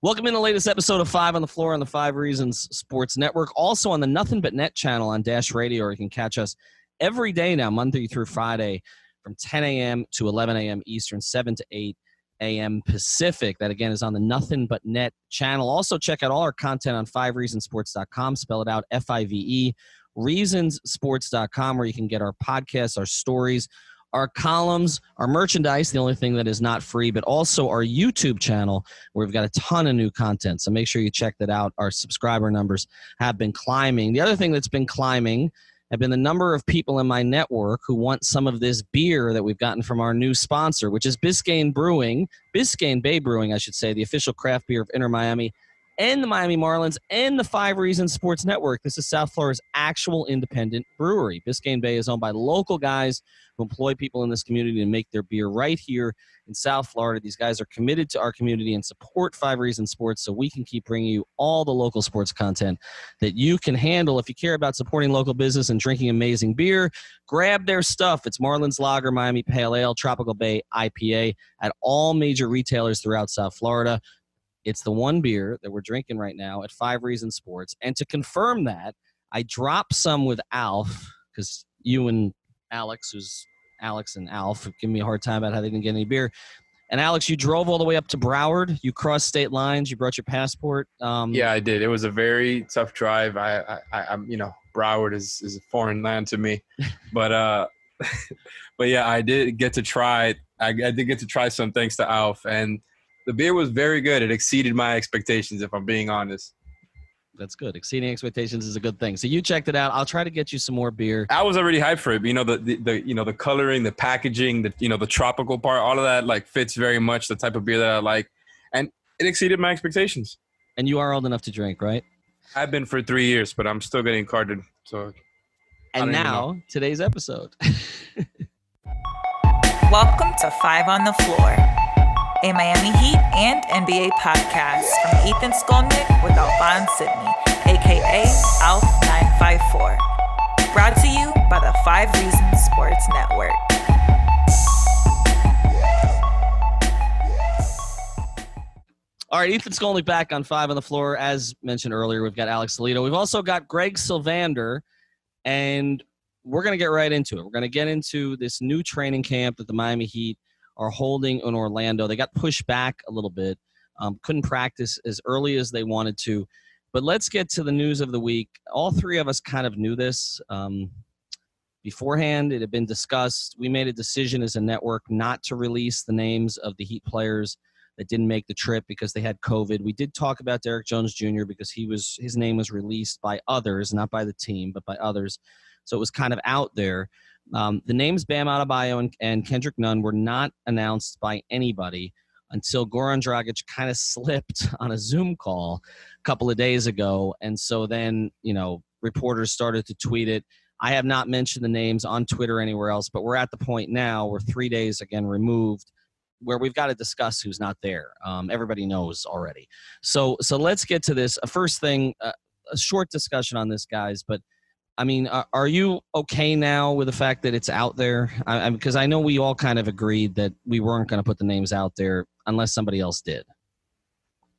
Welcome in the latest episode of 5 on the Floor on the 5 Reasons Sports Network. Also on the Nothing But Net channel on Dash Radio, or you can catch us every day now, Monday through Friday, from 10 a.m. to 11 a.m. Eastern, 7 to 8 a.m. Pacific. That, again, is on the Nothing But Net channel. Also, check out all our content on 5reasonsports.com. Spell it out, F-I-V-E, reasonsports.com, where you can get our podcasts, our stories, our columns, our merchandise, the only thing that is not free, but also our YouTube channel, where we've got a ton of new content. So make sure you check that out. Our subscriber numbers have been climbing. The other thing that's been climbing have been the number of people in my network who want some of this beer that we've gotten from our new sponsor, which is Biscayne Bay Brewing, I should say, the official craft beer of Inter Miami and the Miami Marlins and the 5 Reasons Sports Network. This is South Florida's actual independent brewery. Biscayne Bay is owned by local guys who employ people in this community to make their beer right here in South Florida. These guys are committed to our community and support 5 Reasons Sports, so we can keep bringing you all the local sports content that you can handle. If you care about supporting local business and drinking amazing beer, grab their stuff. It's Marlins Lager, Miami Pale Ale, Tropical Bay IPA at all major retailers throughout South Florida. It's the one beer that we're drinking right now at 5 Reasons Sports. And to confirm that, I dropped some with Alf, because you and Alex and Alf have given me a hard time about how they didn't get any beer. And Alex, you drove all the way up to Broward. You crossed state lines. You brought your passport. Yeah, I did. It was a very tough drive. I'm Broward is a foreign land to me, but yeah, I did get to try it. I did get to try some thanks to Alf, and the beer was very good. It exceeded my expectations, if I'm being honest. That's good. Exceeding expectations is a good thing. So you checked it out. I'll try to get you some more beer. I was already hyped for it. The coloring, the packaging, the tropical part, all of that fits very much the type of beer that I like, and it exceeded my expectations. And you are old enough to drink, right? I've been for 3 years, but I'm still getting carded. So. And now today's episode. Welcome to 5 on the Floor, a Miami Heat and NBA podcast from Ethan Skolnick with Alphonse Sidney, a.k.a. Alf954. Brought to you by the 5 Reasons Sports Network. All right, Ethan Skolnick back on 5 on the Floor. As mentioned earlier, we've got Alex Toledo. We've also got Greg Sylvander, and we're going to get right into it. We're going to get into this new training camp that the Miami Heat are holding in Orlando. They got pushed back a little bit, couldn't practice as early as they wanted to. But let's get to the news of the week. All three of us kind of knew this beforehand. It had been discussed. We made a decision as a network not to release the names of the Heat players that didn't make the trip because they had COVID. We did talk about Derrick Jones Jr. because his name was released by others, not by the team, but by others. So it was kind of out there. The names Bam Adebayo and Kendrick Nunn were not announced by anybody until Goran Dragic kind of slipped on a Zoom call a couple of days ago. And so then, reporters started to tweet it. I have not mentioned the names on Twitter or anywhere else, but we're at the point now, we're 3 days again removed, where we've got to discuss who's not there. Everybody knows already. So let's get to this. First thing, a short discussion on this, guys, but I mean, are you okay now with the fact that it's out there? Because I know we all kind of agreed that we weren't going to put the names out there unless somebody else did.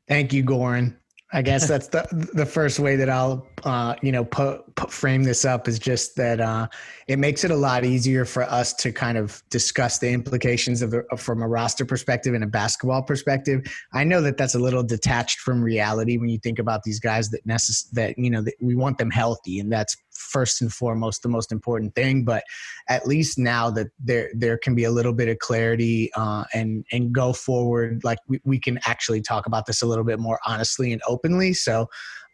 Thank you, Goran. I guess that's the first way that I'll frame this up is just that it makes it a lot easier for us to kind of discuss the implications from a roster perspective and a basketball perspective. I know that that's a little detached from reality when you think about these guys that we want them healthy, and that's first and foremost the most important thing. But at least now that there can be a little bit of clarity and go forward, like we can actually talk about this a little bit more honestly and openly. So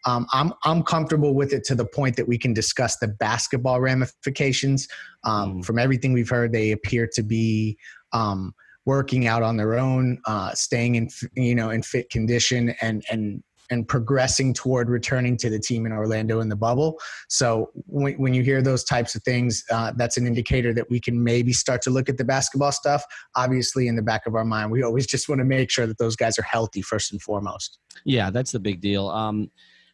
I'm comfortable with it to the point that we can discuss the basketball ramifications. From everything we've heard, they appear to be working out on their own, staying in fit condition and progressing toward returning to the team in Orlando in the bubble. So when you hear those types of things, that's an indicator that we can maybe start to look at the basketball stuff. Obviously, in the back of our mind, we always just want to make sure that those guys are healthy first and foremost. Yeah, that's the big deal.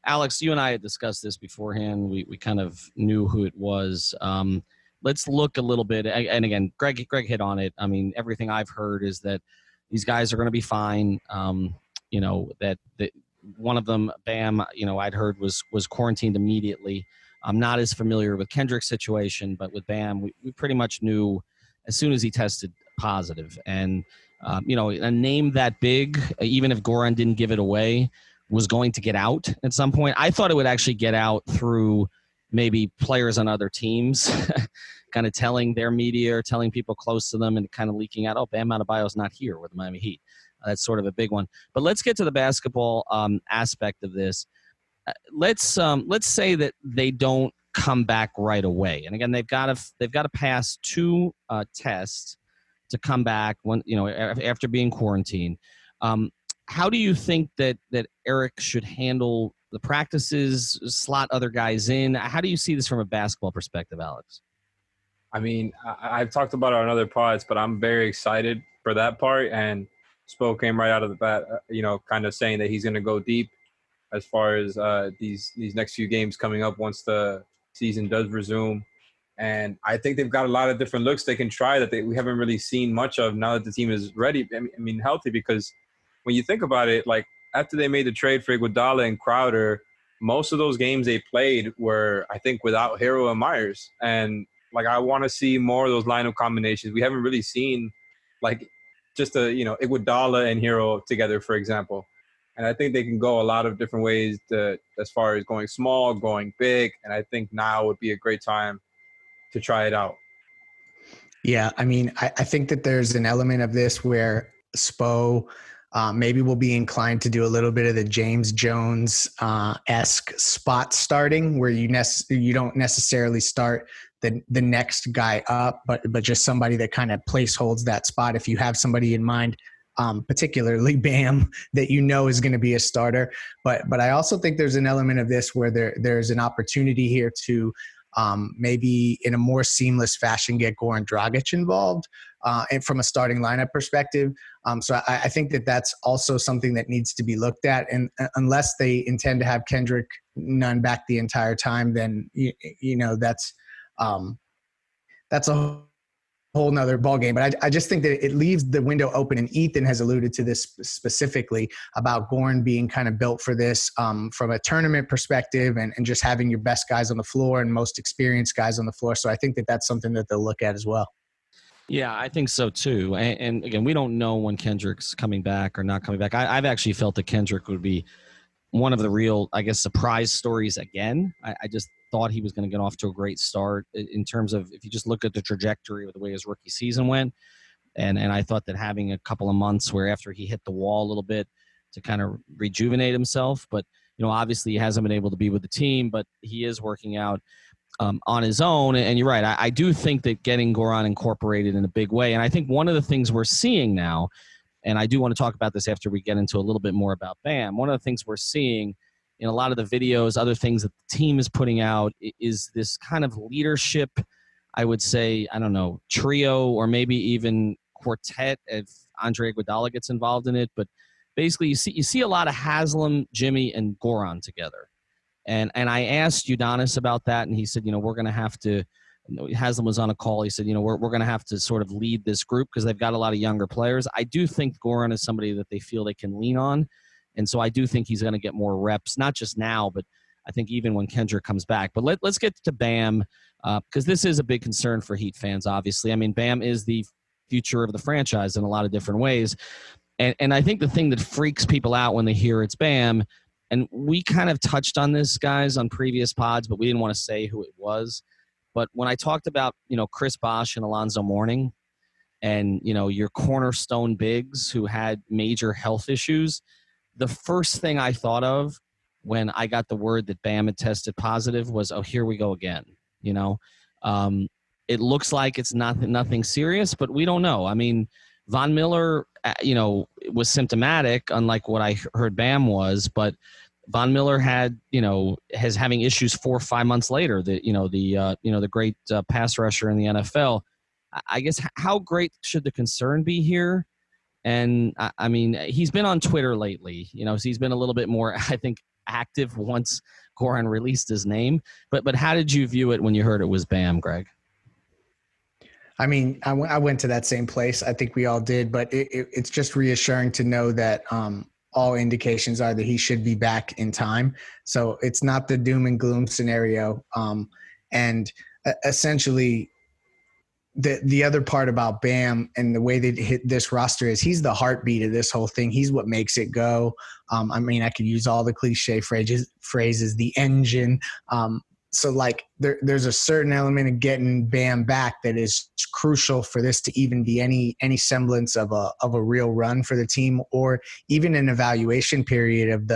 Alex, you and I had discussed this beforehand. We kind of knew who it was. Let's look a little bit. And again, Greg hit on it. I mean, everything I've heard is that these guys are going to be fine. that one of them, Bam, I'd heard was quarantined immediately. I'm not as familiar with Kendrick's situation, but with Bam, we pretty much knew as soon as he tested positive. And, a name that big, even if Goran didn't give it away, was going to get out at some point. I thought it would actually get out through maybe players on other teams kind of telling their media or telling people close to them and kind of leaking out, oh, Bam Adebayo's not here with the Miami Heat. That's sort of a big one. But let's get to the basketball aspect of this. Let's say that they don't come back right away. And again, they've got to pass 2 tests to come back when after being quarantined. How do you think that Erik should handle the practices, slot other guys in? How do you see this from a basketball perspective, Alex? I mean, I've talked about it on other pods, but I'm very excited for that part. And Spo came right out of the bat, kind of saying that he's going to go deep as far as these next few games coming up once the season does resume. And I think they've got a lot of different looks they can try that we haven't really seen much of now that the team is ready. I mean, healthy, because when you think about it, like after they made the trade for Iguodala and Crowder, most of those games they played were, I think, without Hero and Meyers. And like, I want to see more of those lineup combinations. We haven't really seen like just Iguodala and Hero together, for example. And I think they can go a lot of different ways as far as going small, going big. And I think now would be a great time to try it out. Yeah, I mean, I think that there's an element of this where Spo maybe will be inclined to do a little bit of the James Jones esque spot starting, where you don't necessarily start the next guy up, but just somebody that kind of holds that spot. If you have somebody in mind, particularly Bam, that is going to be a starter. But I also think there's an element of this where there's an opportunity here to maybe in a more seamless fashion get Goran Dragic involved and from a starting lineup perspective. So I think that that's also something that needs to be looked at. And unless they intend to have Kendrick Nunn back the entire time, then that's a whole nother ballgame. But I just think that it leaves the window open, and Ethan has alluded to this specifically about Goran being kind of built for this from a tournament perspective and just having your best guys on the floor and most experienced guys on the floor. So I think that that's something that they'll look at as well. Yeah, I think so too. And again, we don't know when Kendrick's coming back or not coming back. I've actually felt that Kendrick would be one of the real, I guess, surprise stories again. I just thought he was going to get off to a great start in terms of, if you just look at the trajectory of the way his rookie season went. And I thought that having a couple of months where after he hit the wall a little bit to kind of rejuvenate himself, but, obviously he hasn't been able to be with the team, but he is working out on his own. And you're right. I do think that getting Goran incorporated in a big way. And I think one of the things we're seeing now, and I do want to talk about this after we get into a little bit more about Bam, one of the things we're seeing in a lot of the videos, other things that the team is putting out, is this kind of leadership, I would say, I don't know, trio or maybe even quartet if Andre Iguodala gets involved in it. But basically you see a lot of Haslam, Jimmy, and Goran together. And I asked Udonis about that, and he said, we're going to have to – Haslam was on a call. He said, we're going to have to sort of lead this group because they've got a lot of younger players. I do think Goran is somebody that they feel they can lean on. And so I do think he's going to get more reps, not just now, but I think even when Kendrick comes back. But let's get to Bam because this is a big concern for Heat fans, obviously. I mean, Bam is the future of the franchise in a lot of different ways. And I think the thing that freaks people out when they hear it's Bam, and we kind of touched on this, guys, on previous pods, but we didn't want to say who it was. But when I talked about, Chris Bosh and Alonzo Mourning and, your cornerstone bigs who had major health issues, the first thing I thought of when I got the word that Bam had tested positive was, oh, here we go again. It looks like it's nothing serious, but we don't know. I mean, Von Miller, was symptomatic, unlike what I heard Bam was, but Von Miller has having issues 4 or 5 months later. The great pass rusher in the NFL. I guess how great should the concern be here? And I mean, he's been on Twitter lately. So he's been a little bit more, I think, active once Goran released his name. But how did you view it when you heard it was Bam, Greg? I mean, I went to that same place. I think we all did, but it's just reassuring to know that all indications are that he should be back in time. So it's not the doom and gloom scenario. And essentially, the other part about Bam and the way they hit this roster is he's the heartbeat of this whole thing. He's what makes it go. I mean, I could use all the cliche phrases, the engine. So like there's a certain element of getting Bam back that is crucial for this to even be any semblance of a real run for the team, or even an evaluation period of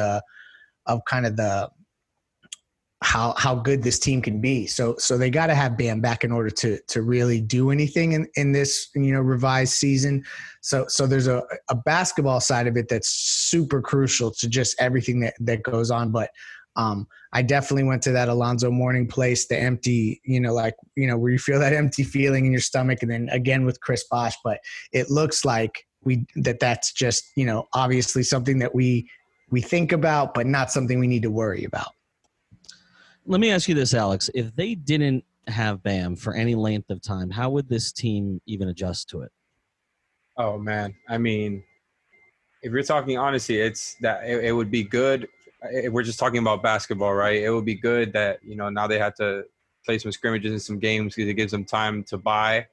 how good this team can be. So they got to have Bam back in order to really do anything in this, revised season. So there's a basketball side of it that's super crucial to just everything that goes on. But I definitely went to that Alonzo Mourning place, the empty, where you feel that empty feeling in your stomach, and then again with Chris Bosh. But it looks like that's just, obviously something that we think about, but not something we need to worry about. Let me ask you this, Alex. If they didn't have Bam for any length of time, how would this team even adjust to it? Oh, man. I mean, if you're talking honestly, it's that it would be good. We're just talking about basketball, right? It would be good that, now they have to play some scrimmages in some games because it gives them time to buy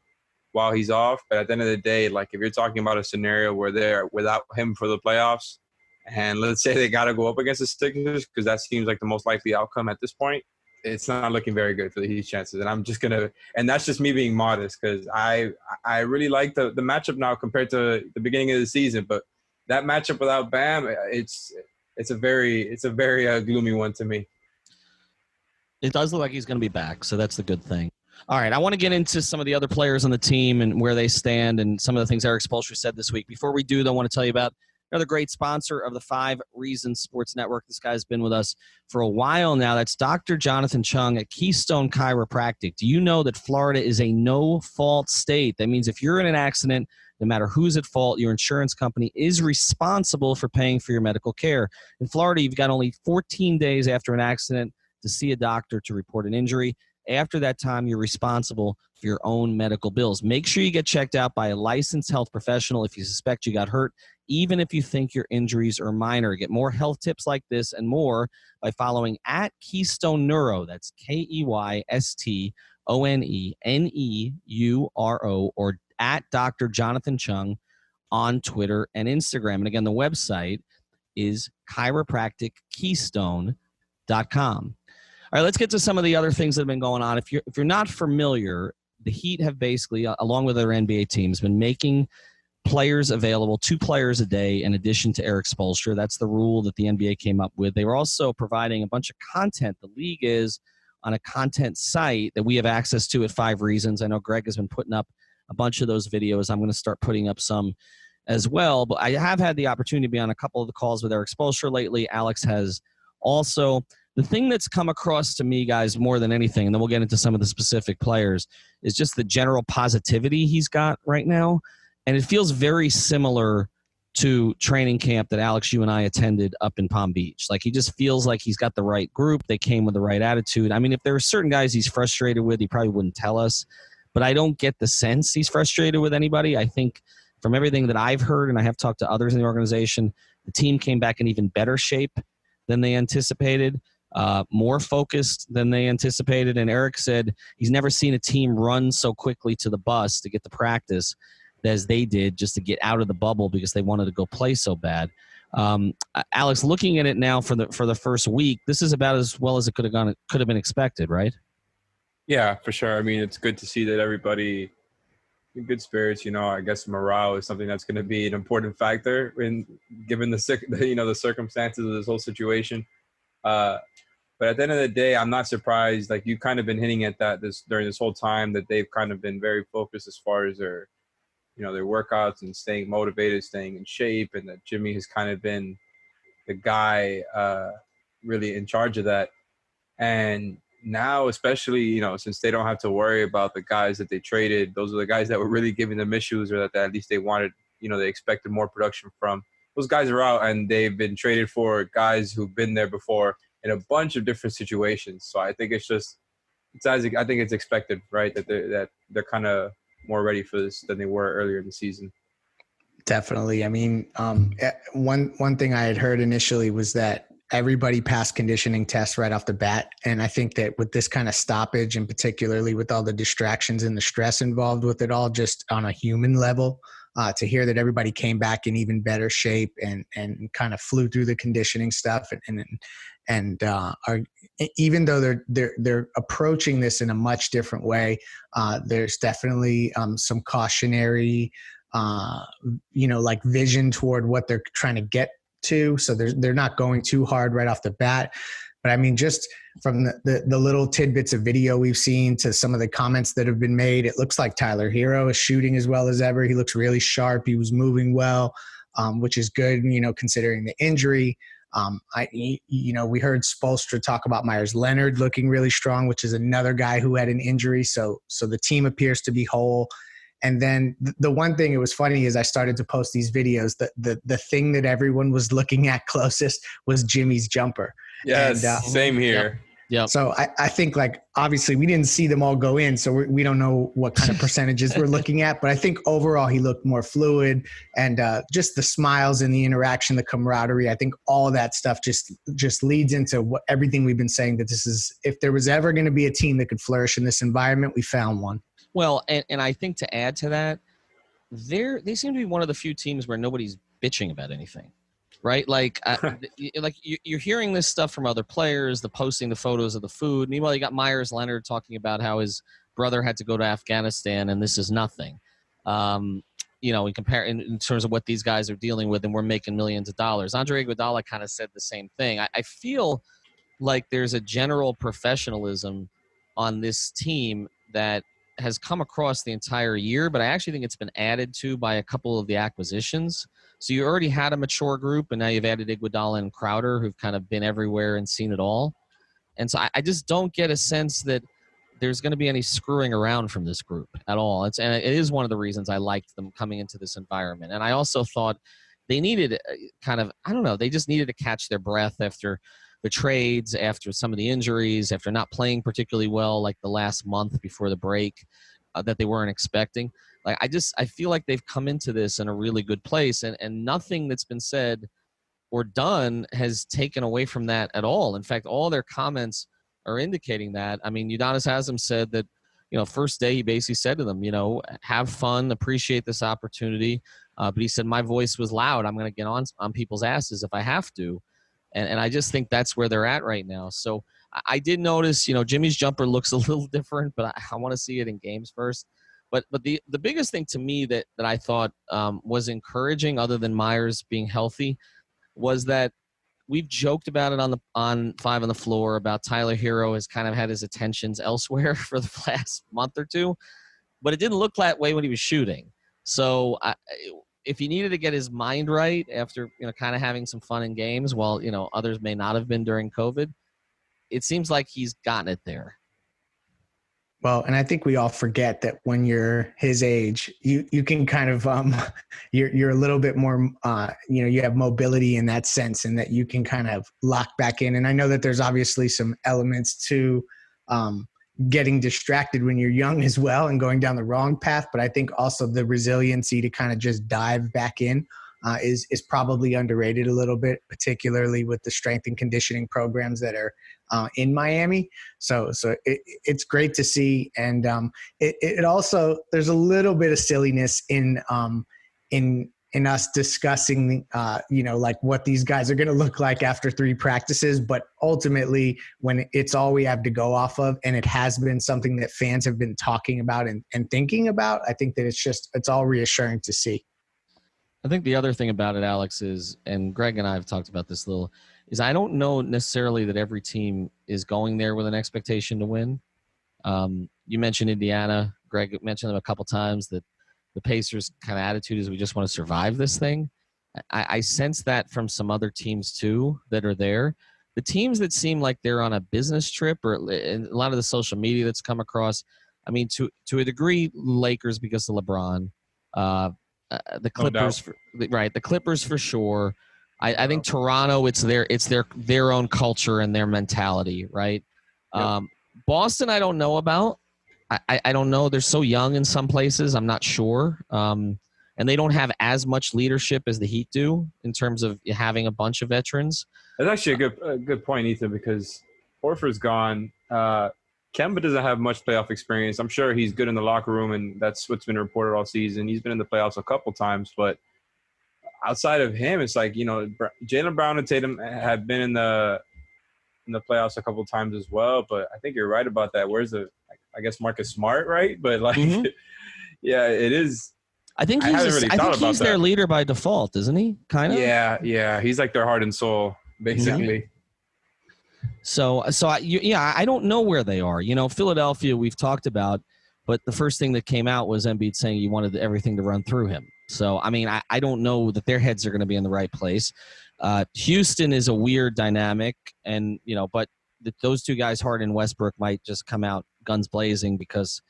while he's off. But at the end of the day, like if you're talking about a scenario where they're without him for the playoffs, and let's say they got to go up against the Sixers because that seems like the most likely outcome at this point, it's not looking very good for the Heat's chances. And I'm just going to – and that's just me being modest because I really like the matchup now compared to the beginning of the season. But that matchup without Bam, it's a very gloomy one to me. It does look like he's going to be back, so that's the good thing. All right, I want to get into some of the other players on the team and where they stand and some of the things Erik Spoelstra said this week. Before we do, though, I want to tell you about another great sponsor of the 5 Reasons Sports Network. This guy's been with us for a while now. That's Dr. Jonathan Chung at Keystone Chiropractic. Do you know that Florida is a no-fault state? That means if you're in an accident, no matter who's at fault, your insurance company is responsible for paying for your medical care. In Florida, you've got only 14 days after an accident to see a doctor to report an injury. After that time, you're responsible for your own medical bills. Make sure you get checked out by a licensed health professional if you suspect you got hurt, even if you think your injuries are minor. Get more health tips like this and more by following at Keystone Neuro. That's KeystonNeuro, or at Dr. Jonathan Chung on Twitter and Instagram. And again, the website is chiropractickeystone.com. All right, let's get to some of the other things that have been going on. If you're not familiar, the Heat have basically, along with other NBA teams, been making players available, 2 players a day in addition to Erik Spoelstra. That's the rule that the NBA came up with. They were also providing a bunch of content. The league is on a content site that we have access to at 5 Reasons. I know Greg has been putting up a bunch of those videos. I'm going to start putting up some as well. But I have had the opportunity to be on a couple of the calls with Erik Spoelstra lately. Alex has also. The thing that's come across to me, guys, more than anything, and then we'll get into some of the specific players, is just the general positivity he's got right now. And it feels very similar to training camp that Alex, you and I attended up in Palm Beach. Like, he just feels like he's got the right group. They came with the right attitude. I mean, if there were certain guys he's frustrated with, he probably wouldn't tell us. But I don't get the sense he's frustrated with anybody. I think from everything that I've heard, and I have talked to others in the organization, the team came back in even better shape than they anticipated. More focused than they anticipated. And Erik said he's never seen a team run so quickly to the bus to get the practice as they did, just to get out of the bubble because they wanted to go play so bad. Alex, looking at it now for the first week, this is about as well as it could have been expected, right? Yeah, for sure. I mean, it's good to see that everybody in good spirits. I guess morale is something that's going to be an important factor given the circumstances of this whole situation. But at the end of the day, I'm not surprised. Like, you've kind of been hinting at that during this whole time, that they've kind of been very focused as far as their workouts and staying motivated, staying in shape, and that Jimmy has kind of been the guy really in charge of that. And now, especially, since they don't have to worry about the guys that they traded, those are the guys that were really giving them issues, or that at least they wanted, they expected more production from. Those guys are out, and they've been traded for guys who've been there before in a bunch of different situations. So I think I think it's expected, right, that they're kind of more ready for this than they were earlier in the season. Definitely. I mean, one thing I had heard initially was that everybody passed conditioning tests right off the bat. And I think that with this kind of stoppage, and particularly with all the distractions and the stress involved with it all, just on a human level, to hear that everybody came back in even better shape and kind of flew through the conditioning stuff and are, even though they're approaching this in a much different way, there's definitely some cautionary like vision toward what they're trying to get to. So they're not going too hard right off the bat. But I mean, just from the little tidbits of video we've seen to some of the comments that have been made, it looks like Tyler Hero is shooting as well as ever. He looks really sharp. He was moving well, which is good, considering the injury. We heard Spoelstra talk about Meyers Leonard looking really strong, which is another guy who had an injury. So the team appears to be whole. And then the one thing, it was funny, is I started to post these videos. The thing that everyone was looking at closest was Jimmy's jumper. Yes, and, same here. Yeah. So I think, like, obviously we didn't see them all go in, so we don't know what kind of percentages we're looking at. But I think overall he looked more fluid, and just the smiles and the interaction, the camaraderie. I think all of that stuff just leads into everything we've been saying, that this is, if there was ever going to be a team that could flourish in this environment, we found one. Well, and I think to add to that, they seem to be one of the few teams where nobody's bitching about anything, right? Like, you're hearing this stuff from other players, posting the photos of the food. Meanwhile, you got Meyers Leonard talking about how his brother had to go to Afghanistan, and this is nothing. In terms of what these guys are dealing with, and we're making millions of dollars. Andre Iguodala kind of said the same thing. I feel like there's a general professionalism on this team that has come across the entire year, but I actually think it's been added to by a couple of the acquisitions. So you already had a mature group, and now you've added Iguodala and Crowder, who've kind of been everywhere and seen it all. And so I just don't get a sense that there's going to be any screwing around from this group at all. And it is one of the reasons I liked them coming into this environment. And I also thought they needed they just needed to catch their breath after the trades, after some of the injuries, after not playing particularly well like the last month before the break that they weren't expecting. Like, I feel like they've come into this in a really good place, and nothing that's been said or done has taken away from that at all. In fact, all their comments are indicating that. I mean, Udonis Haslem said that, first day he basically said to them, have fun, appreciate this opportunity. But he said, my voice was loud. I'm going to get on people's asses if I have to. And I just think that's where they're at right now. So I did notice, Jimmy's jumper looks a little different, but I want to see it in games first. But the biggest thing to me that I thought was encouraging, other than Meyers being healthy, was that we've joked about it on Five on the Floor about Tyler Hero has kind of had his attentions elsewhere for the last month or two, but it didn't look that way when he was shooting. So if he needed to get his mind right after, kind of having some fun in games while, others may not have been during COVID, it seems like he's gotten it there. Well, and I think we all forget that when you're his age, you can kind of, you're a little bit more, you have mobility in that sense, and that you can kind of lock back in. And I know that there's obviously some elements to getting distracted when you're young as well and going down the wrong path. But I think also the resiliency to kind of just dive back in is probably underrated a little bit, particularly with the strength and conditioning programs that are in Miami. So it's great to see. And it also, there's a little bit of silliness in us discussing, like what these guys are going to look like after 3 practices. But ultimately, when it's all we have to go off of, and it has been something that fans have been talking about and thinking about, I think that it's all reassuring to see. I think the other thing about it, Alex, is, and Greg and I have talked about this a little, is I don't know necessarily that every team is going there with an expectation to win. You mentioned Indiana. Greg mentioned them a couple times, that the Pacers' kind of attitude is we just want to survive this thing. I sense that from some other teams too that are there. The teams that seem like they're on a business trip, or a lot of the social media that's come across, I mean, to a degree, Lakers because of LeBron, the Clippers, the Clippers for sure. I think Toronto, it's their own culture and their mentality, right? Yep. Boston, I don't know about. I don't know. They're so young in some places. I'm not sure. And and they don't have as much leadership as the Heat do in terms of having a bunch of veterans. That's actually a good point, Ethan, because Horford's gone. Kemba doesn't have much playoff experience. I'm sure he's good in the locker room, and that's what's been reported all season. He's been in the playoffs a couple times, but outside of him, it's like, Jaylen Brown and Tatum have been in the playoffs a couple times as well. But I think you're right about that. I guess Marcus Smart, right? But yeah, it is. I think he's their leader by default, isn't he? Kind of. Yeah. He's like their heart and soul, basically. Yeah. So I don't know where they are. Philadelphia, we've talked about, but the first thing that came out was Embiid saying he wanted everything to run through him. So, I don't know that their heads are going to be in the right place. Houston is a weird dynamic, and, but those two guys, Harden and Westbrook, might just come out guns blazing because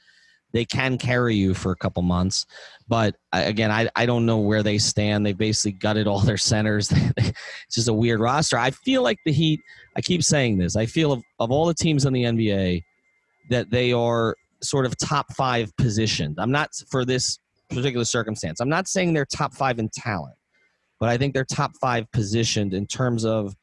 they can carry you for a couple months. But, again, I don't know where they stand. They basically gutted all their centers. It's just a weird roster. I feel like the Heat, I keep saying this, I feel of all the teams in the NBA that they are sort of top 5 positioned. I'm not, for this particular circumstance, I'm not saying they're top 5 in talent, but I think they're top 5 positioned in terms of,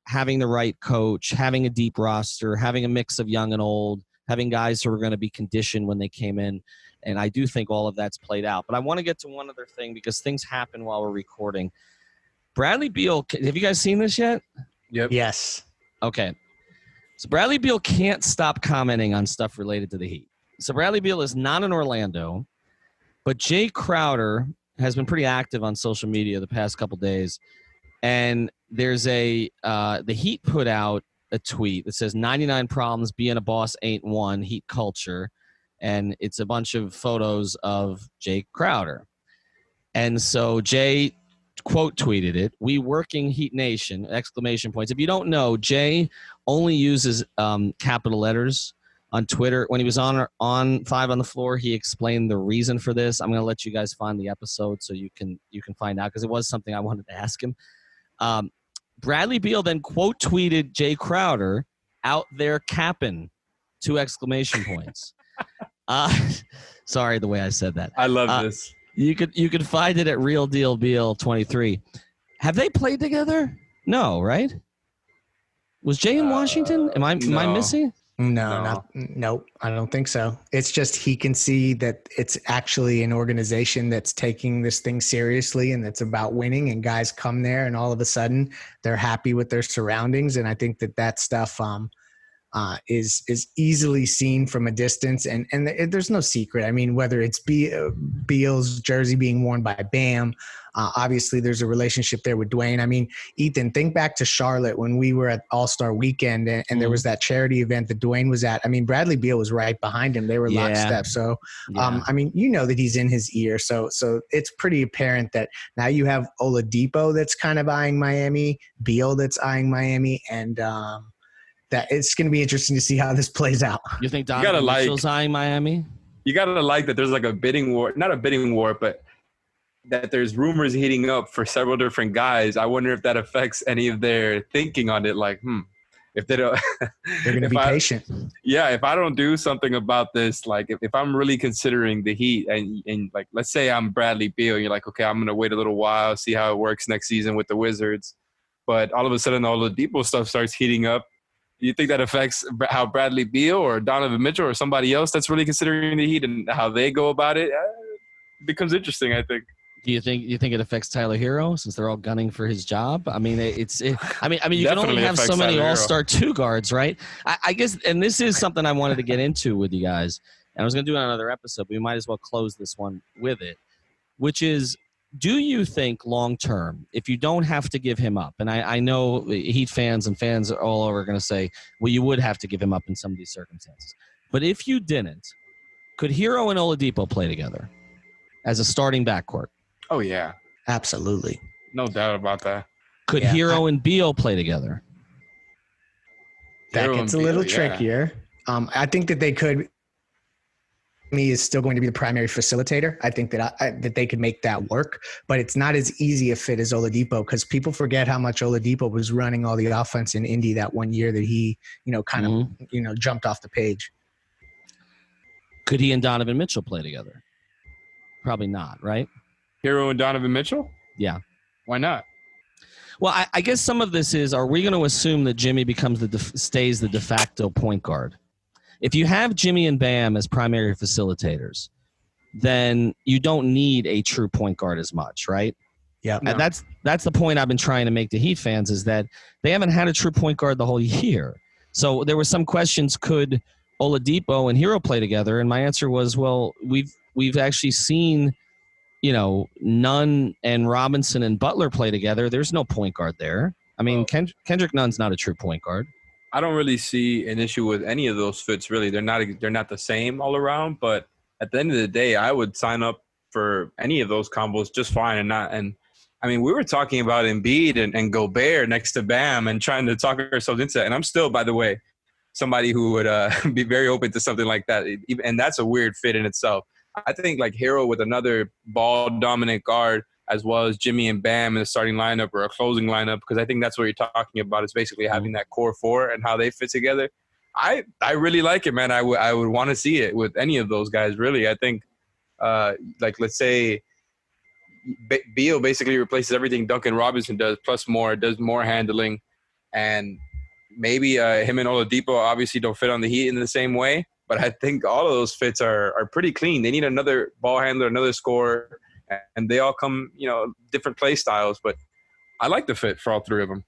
having the right coach, having a deep roster, having a mix of young and old, having guys who are going to be conditioned when they came in. And I do think all of that's played out. But I want to get to one other thing because things happen while we're recording. Bradley Beal, have you guys seen this yet? Yep. Yes. Okay. So Bradley Beal can't stop commenting on stuff related to the Heat. So Bradley Beal is not in Orlando, but Jay Crowder has been pretty active on social media the past couple days. And there's the Heat put out a tweet that says 99 problems being a boss ain't one, Heat culture. And it's a bunch of photos of Jay Crowder. And so Jay quote tweeted it, "We working Heat Nation, !" If you don't know, Jay only uses capital letters on Twitter. When he was on 5 on the Floor, he explained the reason for this. I'm going to let you guys find the episode so you can find out, because it was something I wanted to ask him. Bradley Beal then quote tweeted Jay Crowder, "Out there capping!" 2 exclamation points. Sorry the way I said that. I love this. You could find it at Real Deal Beal 23. Have they played together? No, right? Was Jay in Washington? Am I missing? Nope. I don't think so. It's just he can see that it's actually an organization that's taking this thing seriously and that's about winning, and guys come there and all of a sudden they're happy with their surroundings. And I think that stuff is easily seen from a distance, and there's no secret. I mean, whether it's Beal's jersey being worn by Bam, obviously there's a relationship there with Dwayne. I mean, Ethan, think back to Charlotte when we were at All-Star Weekend and there was that charity event that Dwayne was at. I mean, Bradley Beal was right behind him. They were lockstep. So, I mean, that he's in his ear. So it's pretty apparent that now you have Oladipo that's kind of eyeing Miami, Beal that's eyeing Miami, and that it's going to be interesting to see how this plays out. You think Donovan Mitchell's eyeing Miami? You got to like that there's like a bidding war, not a bidding war, but that there's rumors heating up for several different guys. I wonder if that affects any of their thinking on it. Like, if they don't, they're going to be patient. Yeah. If I don't do something about this, like if I'm really considering the Heat and like, let's say I'm Bradley Beal, you're like, okay, I'm going to wait a little while, see how it works next season with the Wizards. But all of a sudden all the Depot stuff starts heating up. Do you think that affects how Bradley Beal or Donovan Mitchell or somebody else that's really considering the Heat and how they go about it? It becomes interesting, I think. Do you think it affects Tyler Hero since they're all gunning for his job? I mean, you can only have so many All-Star 2 guards, right? I guess, and this is something I wanted to get into with you guys, and I was going to do it on another episode, but we might as well close this one with it, which is, do you think long-term, if you don't have to give him up, and I know Heat fans and fans all over are going to say, well, you would have to give him up in some of these circumstances, but if you didn't, could Hero and Oladipo play together as a starting backcourt? Oh, yeah. Absolutely. No doubt about that. Could Hero and Beal play together? That gets a little trickier. I think that they could. Me is still going to be the primary facilitator. I think that that they could make that work, but it's not as easy a fit as Oladipo, because people forget how much Oladipo was running all the offense in Indy that one year that he, jumped off the page. Could he and Donovan Mitchell play together? Probably not, right? Hero and Donovan Mitchell? Yeah. Why not? Well, I guess some of this is, are we going to assume that Jimmy becomes stays the de facto point guard? If you have Jimmy and Bam as primary facilitators, then you don't need a true point guard as much, right? Yeah. And that's the point I've been trying to make to Heat fans, is that they haven't had a true point guard the whole year. So there were some questions, could Oladipo and Hero play together? And my answer was, well, we've actually seen, Nunn and Robinson and Butler play together. There's no point guard there. I mean, Kendrick Nunn's not a true point guard. I don't really see an issue with any of those fits, really. They're not the same all around, but at the end of the day, I would sign up for any of those combos just fine. I mean, we were talking about Embiid and Gobert next to Bam and trying to talk ourselves into it. And I'm still, by the way, somebody who would be very open to something like that. And that's a weird fit in itself. I think like Hero with another ball-dominant guard, as well as Jimmy and Bam in the starting lineup or a closing lineup, because I think that's what you're talking about, is basically having that core four and how they fit together. I really like it, man. I would want to see it with any of those guys, really. I think, let's say Beal basically replaces everything Duncan Robinson does, plus more, does more handling. And maybe him and Oladipo obviously don't fit on the Heat in the same way, but I think all of those fits are pretty clean. They need another ball handler, another scorer, and they all come, different play styles. But I like the fit for all three of them.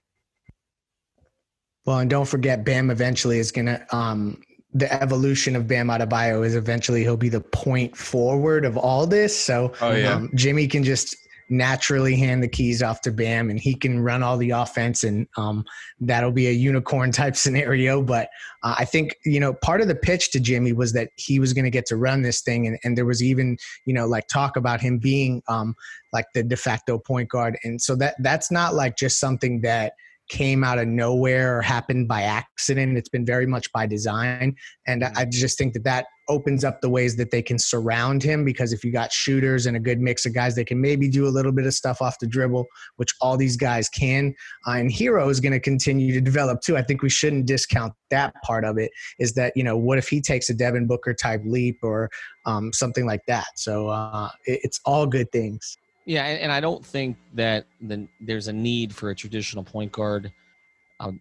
Well, and don't forget, Bam eventually is going to the evolution of Bam Adebayo is eventually he'll be the point forward of all this. So Jimmy can just naturally hand the keys off to Bam, and he can run all the offense, and that'll be a unicorn type scenario. But I think, part of the pitch to Jimmy was that he was going to get to run this thing. And there was even, talk about him being like the de facto point guard. And so that's not like just something that came out of nowhere or happened by accident. It's been very much by design. And I just think that opens up the ways that they can surround him, because if you got shooters and a good mix of guys, they can maybe do a little bit of stuff off the dribble, which all these guys can. And Hero is going to continue to develop too. I think we shouldn't discount that part of it, is that, what if he takes a Devin Booker type leap or something like that? So it's all good things. Yeah, and I don't think that there's a need for a traditional point guard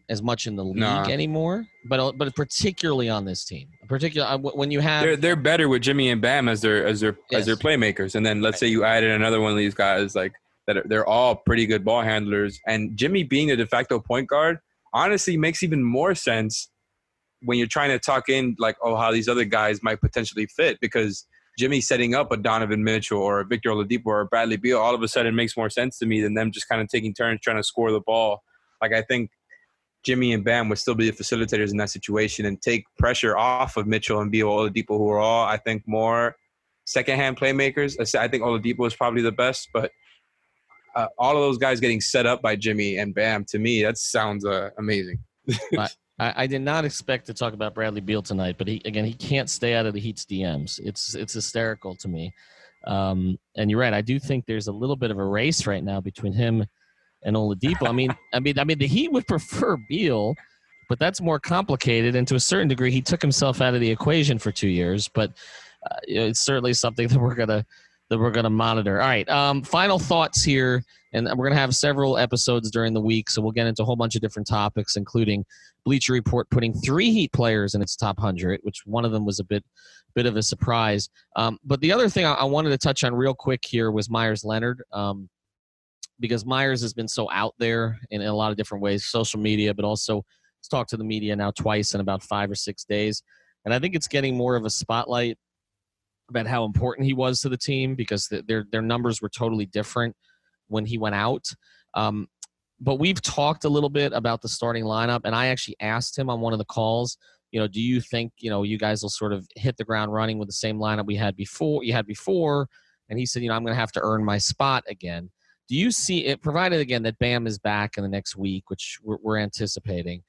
as much in the league anymore, but particularly on this team. Particularly when you have they're better with Jimmy and Bam as their playmakers, and then let's say you added another one of these guys like that. They're all pretty good ball handlers, and Jimmy being a de facto point guard honestly makes even more sense when you're trying to talk in like, how these other guys might potentially fit, because Jimmy setting up a Donovan Mitchell or a Victor Oladipo or a Bradley Beal all of a sudden makes more sense to me than them just kind of taking turns trying to score the ball. Like, I think Jimmy and Bam would still be the facilitators in that situation and take pressure off of Mitchell and Beal, Oladipo, who are all, I think, more second-hand playmakers. I think Oladipo is probably the best, but all of those guys getting set up by Jimmy and Bam, to me, that sounds amazing. I did not expect to talk about Bradley Beal tonight, but he can't stay out of the Heat's DMs. It's hysterical to me. And you're right. I do think there's a little bit of a race right now between him and Oladipo. I mean, the Heat would prefer Beal, but that's more complicated. And to a certain degree, he took himself out of the equation for 2 years. But it's certainly something that we're gonna monitor. All right. Final thoughts here, and we're gonna have several episodes during the week, so we'll get into a whole bunch of different topics, including Bleacher Report putting 3 Heat players in its top 100, which one of them was a bit of a surprise. But the other thing I wanted to touch on real quick here was Meyers Leonard, because Meyers has been so out there in a lot of different ways, social media, but also he's talked to the media now twice in about 5 or 6 days, and I think it's getting more of a spotlight about how important he was to the team, because their numbers were totally different when he went out. But we've talked a little bit about the starting lineup, and I actually asked him on one of the calls, do you think, you guys will sort of hit the ground running with the same lineup you had before? And he said, I'm going to have to earn my spot again. Do you see it, provided again that Bam is back in the next week, which we're anticipating?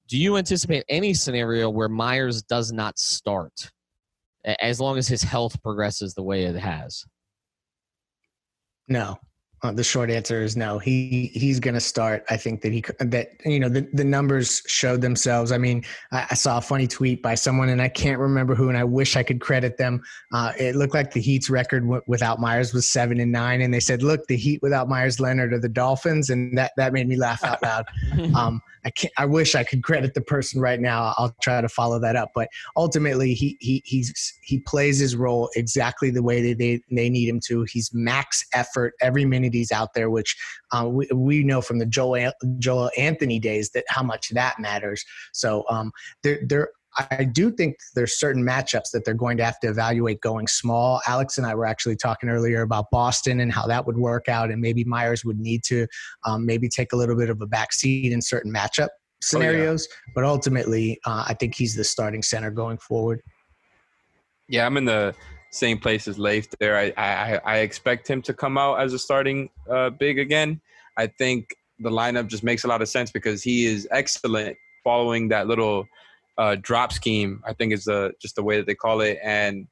Do you anticipate any scenario where Meyers does not start, as long as his health progresses the way it has? No. The short answer is no. He's going to start. I think that the numbers showed themselves. I mean, I saw a funny tweet by someone, and I can't remember who, and I wish I could credit them. It looked like the Heat's record without Meyers was 7-9, and they said, "Look, the Heat without Meyers Leonard are the Dolphins," and that made me laugh out loud. I wish I could credit the person right now. I'll try to follow that up, but ultimately, he plays his role exactly the way they need him to. He's max effort every minute he's out there, which we know from the Joel Anthony days that how much that matters. So I do think there's certain matchups that they're going to have to evaluate going small. Alex and I were actually talking earlier about Boston and how that would work out, and maybe Meyers would need to maybe take a little bit of a backseat in certain matchup scenarios. But ultimately, I think he's the starting center going forward. Yeah, I'm in the same place as Leif there. I expect him to come out as a starting big again. I think the lineup just makes a lot of sense because he is excellent following that little drop scheme, I think is just the way that they call it. And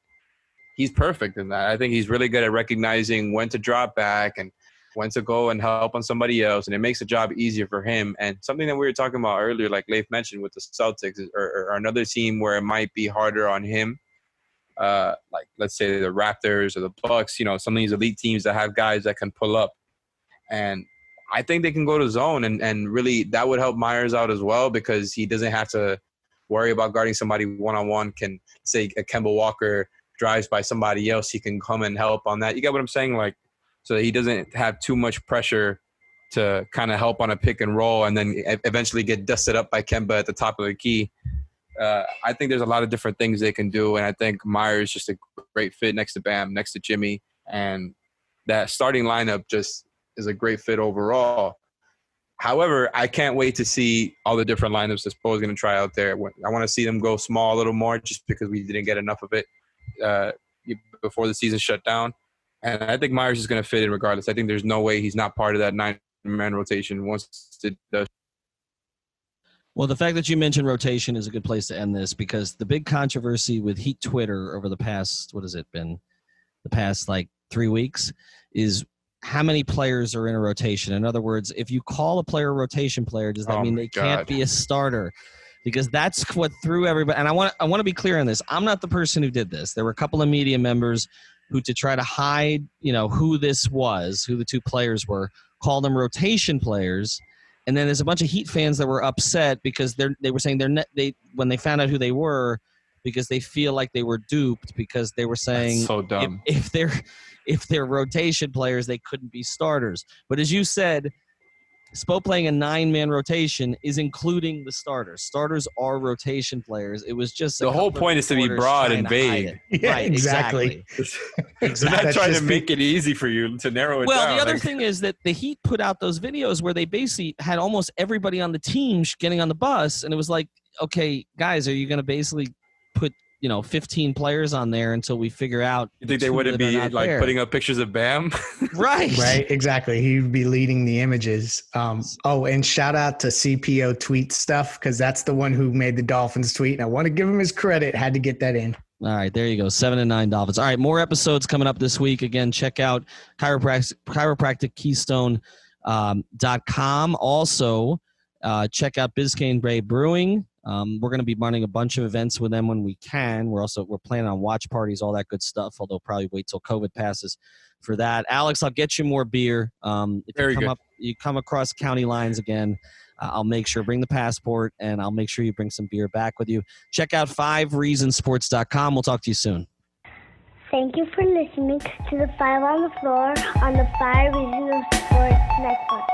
he's perfect in that. I think he's really good at recognizing when to drop back and when to go and help on somebody else. And it makes the job easier for him. And something that we were talking about earlier, like Leif mentioned with the Celtics or another team where it might be harder on him. Like let's say the Raptors or the Bucks, some of these elite teams that have guys that can pull up. And I think they can go to zone and really that would help Meyers out as well because he doesn't have to worry about guarding somebody one-on-one. Can say a Kemba Walker drives by somebody else, he can come and help on that. You get what I'm saying? Like, so that he doesn't have too much pressure to kind of help on a pick and roll and then eventually get dusted up by Kemba at the top of the key. I think there's a lot of different things they can do, and I think Meyers is just a great fit next to Bam, next to Jimmy, and that starting lineup just is a great fit overall. However, I can't wait to see all the different lineups that Spo is going to try out there. I want to see them go small a little more just because we didn't get enough of it before the season shut down. And I think Meyers is going to fit in regardless. I think there's no way he's not part of that 9-man rotation once it does. Well, the fact that you mentioned rotation is a good place to end this because the big controversy with Heat Twitter over the past, the past 3 weeks is how many players are in a rotation. In other words, if you call a player a rotation player, does that mean they can't be a starter? Because that's what threw everybody. And I want to be clear on this. I'm not the person who did this. There were a couple of media members who, to try to hide, who this was, who the two players were, called them rotation players. And then there's a bunch of Heat fans that were upset because they were saying when they found out who they were, because they feel like they were duped because they were saying that's so dumb. If they're rotation players, they couldn't be starters. But as you said, Spo playing a 9-man rotation is including the starters. Starters are rotation players. It was just the whole point is to be broad and vague. Yeah, right, exactly. They're not trying to make it easy for you to narrow it down. Well, the other thing is that the Heat put out those videos where they basically had almost everybody on the team getting on the bus, and it was like, okay, guys, are you going to basically put 15 players on there until we figure out? You think they wouldn't be putting up pictures of Bam? Right. Right. Exactly. He'd be leading the images. And shout out to CPO tweet stuff because that's the one who made the Dolphins tweet. And I want to give him his credit. Had to get that in. All right, there you go. 7-9 Dolphins. All right, more episodes coming up this week. Again, check out chiropractickeystone.com. Also, check out Biscayne Bay Brewing. We're going to be running a bunch of events with them when we can. We're planning on watch parties, all that good stuff, although probably wait till COVID passes for that. Alex, I'll get you more beer. If you come across county lines again, I'll make sure, bring the passport, and I'll make sure you bring some beer back with you. Check out 5reasonsports.com. We'll talk to you soon. Thank you for listening to the 5 on the Floor on the 5 Reasons Sports Network.